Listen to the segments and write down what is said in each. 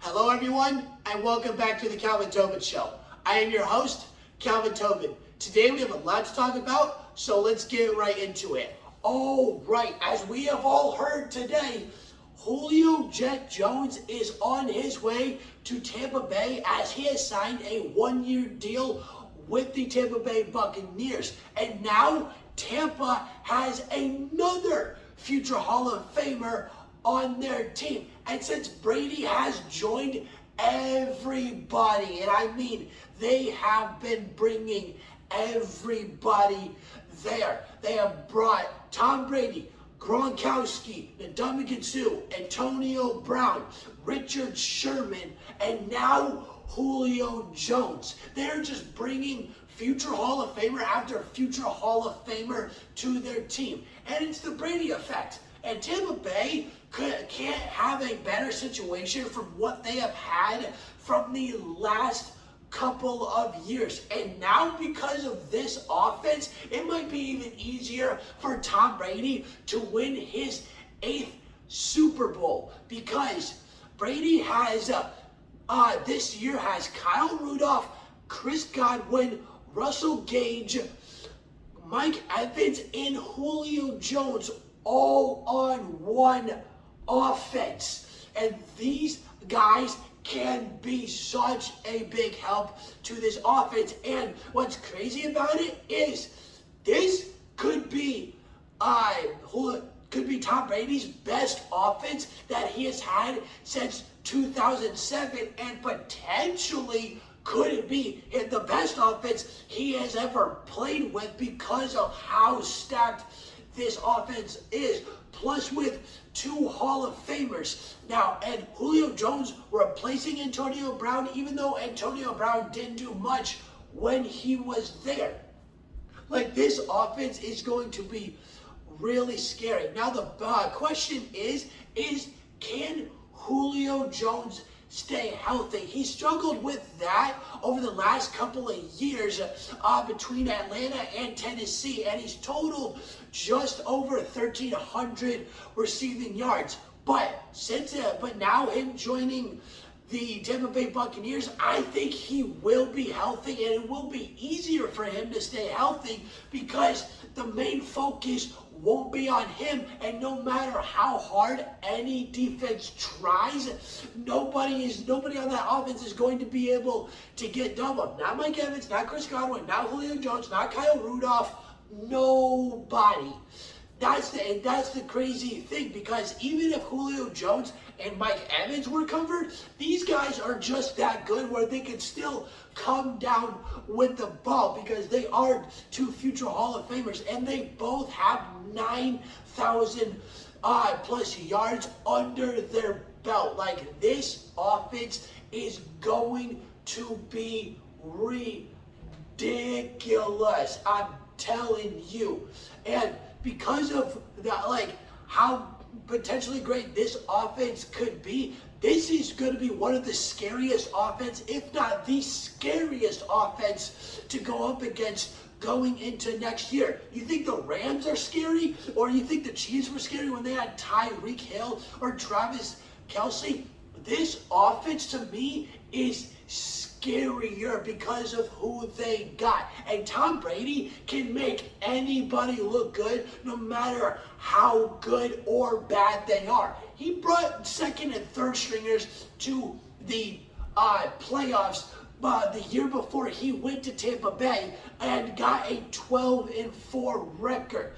Hello everyone, and welcome back to the Calvin Tobin Show. I am your host, Calvin Tobin. Today we have a lot to talk about, so let's get right into it. Oh, right, as we have all heard today, Julio Jet Jones is on his way to Tampa Bay as he has signed a one-year deal with the Tampa Bay Buccaneers. And now Tampa has another future Hall of Famer on their team. And since Brady has joined everybody, and I mean they have been bringing everybody there. They have brought Tom Brady, Gronkowski, Ndamukong Suh, Antonio Brown, Richard Sherman, and now Julio Jones. They're just bringing future Hall of Famer after future Hall of Famer to their team. And it's the Brady effect. And Tampa Bay can't have a better situation from what they have had from the last couple of years. And now because of this offense, it might be even easier for Tom Brady to win his 8th Super Bowl, because Brady has this year has Kyle Rudolph, Chris Godwin, Russell Gage, Mike Evans, and Julio Jones all on one offense. And these guys can be such a big help to this offense. And what's crazy about it is this could be Tom Brady's best offense that he has had since 2007, and potentially could be the best offense he has ever played with because of how stacked this offense is, plus with 2 Hall of Famers. Now, and Julio Jones replacing Antonio Brown, even though Antonio Brown didn't do much when he was there. Like, this offense is going to be really scary. Now, the question is can Julio Jones stay healthy? He struggled with that over the last couple of years between Atlanta and Tennessee, and he's totaled just over 1,300 receiving yards. But now him joining the Tampa Bay Buccaneers, I think he will be healthy, and it will be easier for him to stay healthy because the main focus won't be on him. And no matter how hard any defense tries, nobody on that offense is going to be able to get double. Not Mike Evans, not Chris Godwin, not Julio Jones, not Kyle Rudolph. Nobody. That's the crazy thing, because even if Julio Jones and Mike Evans were covered, these guys are just that good where they can still come down with the ball, because they are 2 future Hall of Famers, and they both have 9,000 plus yards under their belt. Like, this offense is going to be ridiculous, I'm telling you. And because of that, like, how potentially great this offense could be, this is going to be one of the scariest offense, if not the scariest offense to go up against going into next year. You think the Rams are scary, or you think the Chiefs were scary when they had Tyreek Hill or Travis Kelce? This offense to me is scarier because of who they got. And Tom Brady can make anybody look good no matter how good or bad they are. He brought second and third stringers to the playoffs the year before he went to Tampa Bay and got a 12-4 record.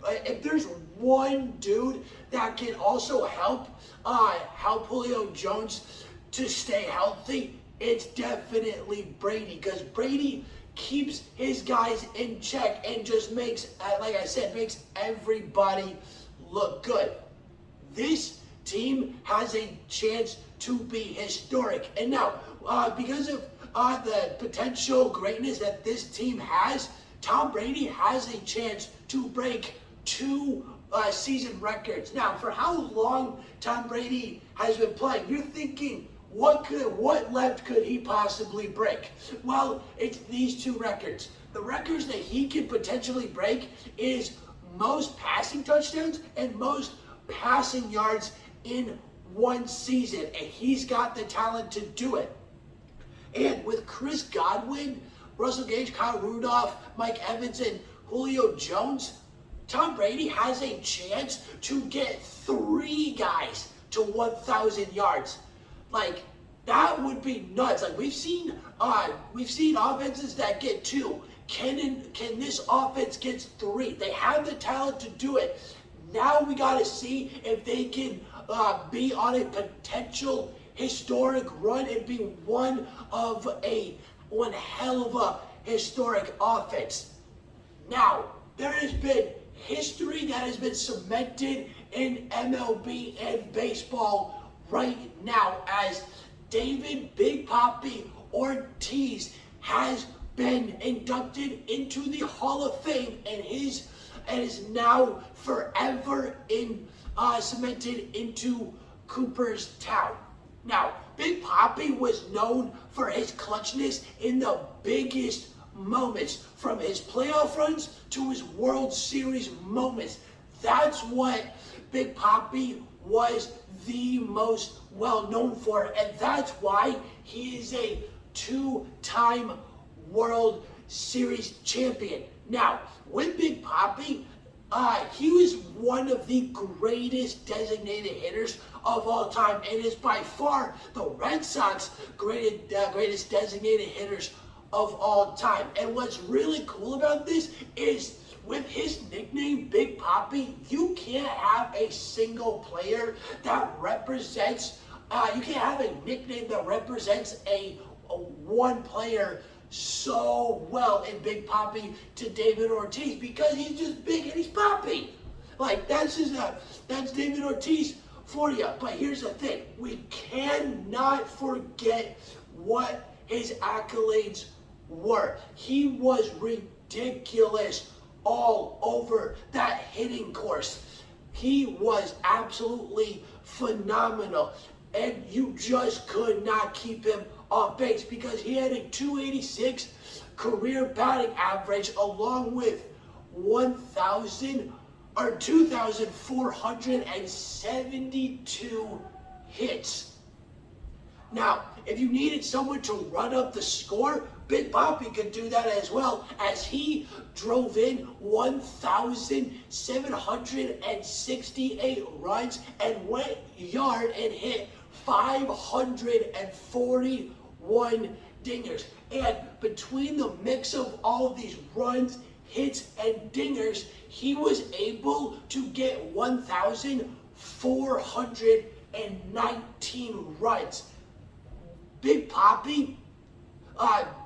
If there's one dude that can also help Julio Jones to stay healthy, it's definitely Brady, because Brady keeps his guys in check and just makes, like I said, makes everybody look good. This team has a chance to be historic. And now, because of the potential greatness that this team has, Tom Brady has a chance to break 2 season records. Now, for how long Tom Brady has been playing, you're thinking, what left could he possibly break? Well, it's these 2 records. The records that he could potentially break is most passing touchdowns and most passing yards in one season, and he's got the talent to do it. And with Chris Godwin, Russell Gage, Kyle Rudolph, Mike Evans, and Julio Jones, Tom Brady has a chance to get 3 guys to 1,000 yards. Like, that would be nuts. Like, we've seen offenses that get 2. Can this offense get 3? They have the talent to do it. Now we got to see if they can be on a potential historic run and be one hell of a historic offense. Now, there has been history that has been cemented in MLB and baseball right now, as David Big Papi Ortiz has been inducted into the Hall of Fame and is now forever cemented into Cooperstown. Now, Big Papi was known for his clutchness in the biggest moments, from his playoff runs to his World Series moments. That's what Big Papi was the most well known for, and that's why he is a 2-time World Series champion. Now, with Big Papi, he was one of the greatest designated hitters of all time, and is by far the Red Sox greatest designated hitters of all time. And what's really cool about this is, with his nickname Big Papi, you can't have a single player that represents, you can't have a nickname that represents a one player so well in Big Papi to David Ortiz, because he's just big and he's Papi. Like, that's David Ortiz for you. But here's the thing, we cannot forget what his accolades were. He was ridiculous all over that hitting course. He was absolutely phenomenal, and you just could not keep him off base, because he had a 286 career batting average, along with 2,472 hits. Now, if you needed someone to run up the score, Big Papi could do that as well, as he drove in 1,768 runs and went yard and hit 541 dingers. And between the mix of all of these runs, hits, and dingers, he was able to get 1,419 runs. Big Papi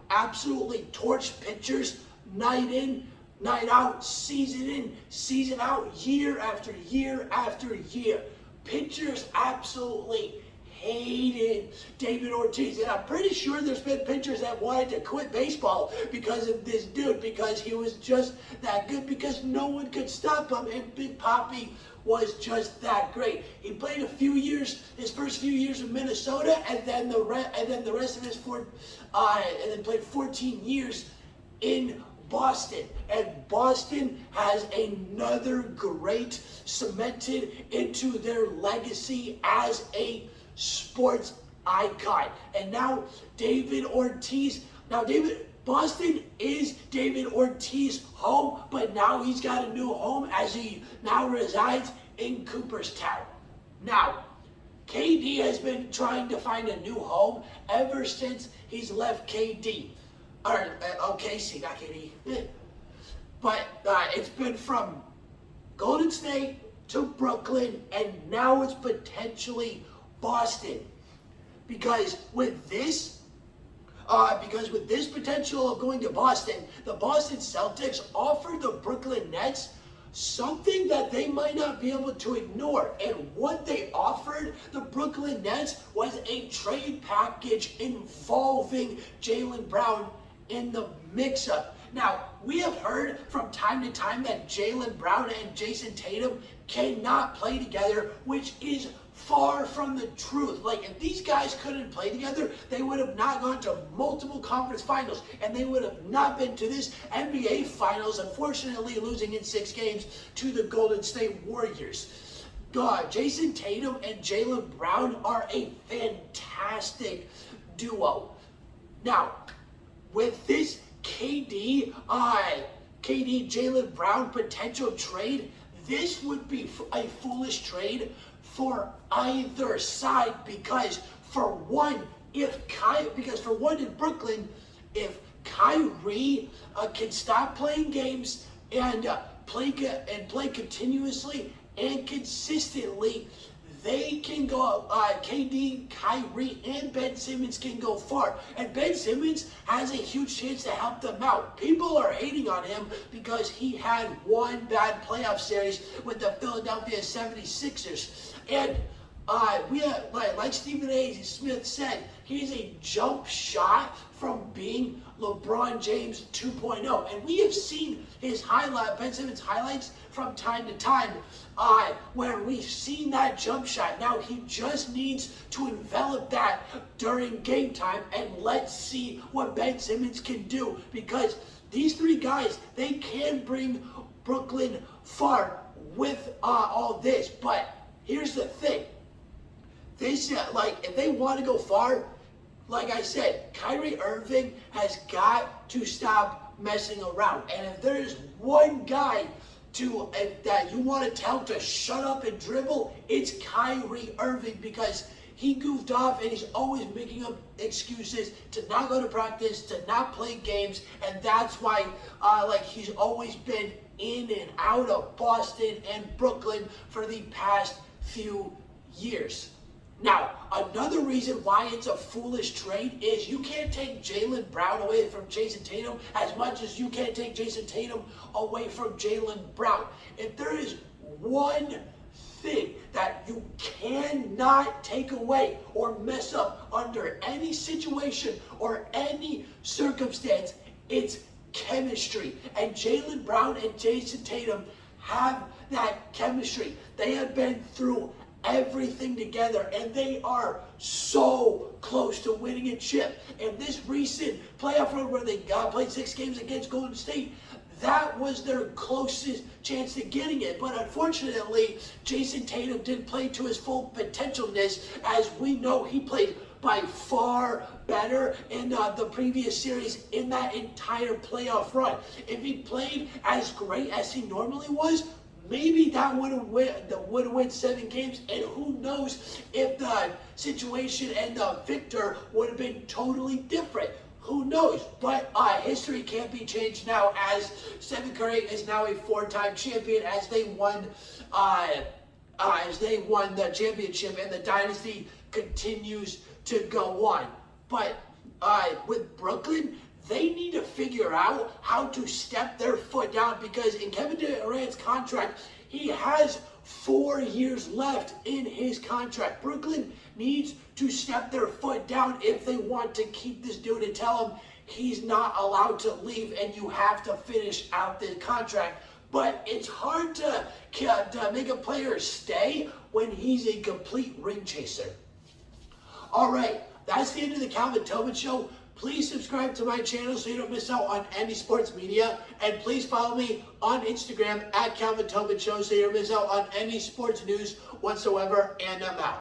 absolutely torched pitchers night in, night out, season in, season out, year after year after year. Pitchers absolutely hated David Ortiz, and I'm pretty sure there's been pitchers that wanted to quit baseball because of this dude, because he was just that good, because no one could stop him, and Big Papi was just that great. He played his first few years in Minnesota, and then the rest of his played 14 years in Boston. And Boston has another great cemented into their legacy as a sports icon. And now Boston is David Ortiz's home, but now he's got a new home as he now resides in Cooperstown. Now, KD has been trying to find a new home ever since he's left KC, not KD. But it's been from Golden State to Brooklyn, and now it's potentially Boston. Because with this potential of going to Boston, the Boston Celtics offered the Brooklyn Nets something that they might not be able to ignore. And what they offered the Brooklyn Nets was a trade package involving Jaylen Brown in the mix-up. Now, we have heard from time to time that Jaylen Brown and Jason Tatum cannot play together, which is far from the truth. Like, if these guys couldn't play together, they would have not gone to multiple conference finals, and they would have not been to this NBA finals, unfortunately losing in 6 games to the Golden State Warriors. Jason Tatum and Jaylen Brown are a fantastic duo. Now, with this KD Jaylen Brown potential trade, this would be a foolish trade for either side because for one in Brooklyn, if Kyrie can stop playing games and play continuously and consistently, they can go, KD, Kyrie, and Ben Simmons can go far. And Ben Simmons has a huge chance to help them out. People are hating on him because he had one bad playoff series with the Philadelphia 76ers. And like Stephen A. Smith said, he's a jump shot from being LeBron James 2.0. And we have seen Ben Simmons highlights from time to time where we've seen that jump shot. Now he just needs to envelop that during game time, and let's see what Ben Simmons can do, because these three guys, they can bring Brooklyn far with all this. But here's the thing. If they want to go far, like I said, Kyrie Irving has got to stop messing around. And if there is one guy that you want to tell to shut up and dribble, it's Kyrie Irving, because he goofed off and he's always making up excuses to not go to practice, to not play games, and that's why he's always been in and out of Boston and Brooklyn for the past few years. Now, another reason why it's a foolish trade is you can't take Jaylen Brown away from Jason Tatum as much as you can't take Jason Tatum away from Jaylen Brown. If there is one thing that you cannot take away or mess up under any situation or any circumstance, it's chemistry. And Jaylen Brown and Jason Tatum have that chemistry. They have been through everything together, and they are so close to winning a chip. And this recent playoff run where they played 6 games against Golden State, that was their closest chance to getting it. But unfortunately, Jason Tatum didn't play to his full potentialness. As we know, he played by far better in the previous series in that entire playoff run. If he played as great as he normally was, maybe that would have won 7 games, and who knows if the situation and the victor would have been totally different. Who knows? But history can't be changed now, as Stephen Curry is now a 4-time champion, as they won the championship, and the dynasty continues to go on. But with Brooklyn, they need to figure out how to step their foot down, because in Kevin Durant's contract, he has 4 years left in his contract. Brooklyn needs to step their foot down if they want to keep this dude and tell him he's not allowed to leave and you have to finish out the contract. But it's hard to make a player stay when he's a complete ring chaser. All right, that's the end of the Calvin Tobin Show. Please subscribe to my channel so you don't miss out on any sports media. And please follow me on Instagram at Calvin Tobin Show so you don't miss out on any sports news whatsoever. And I'm out.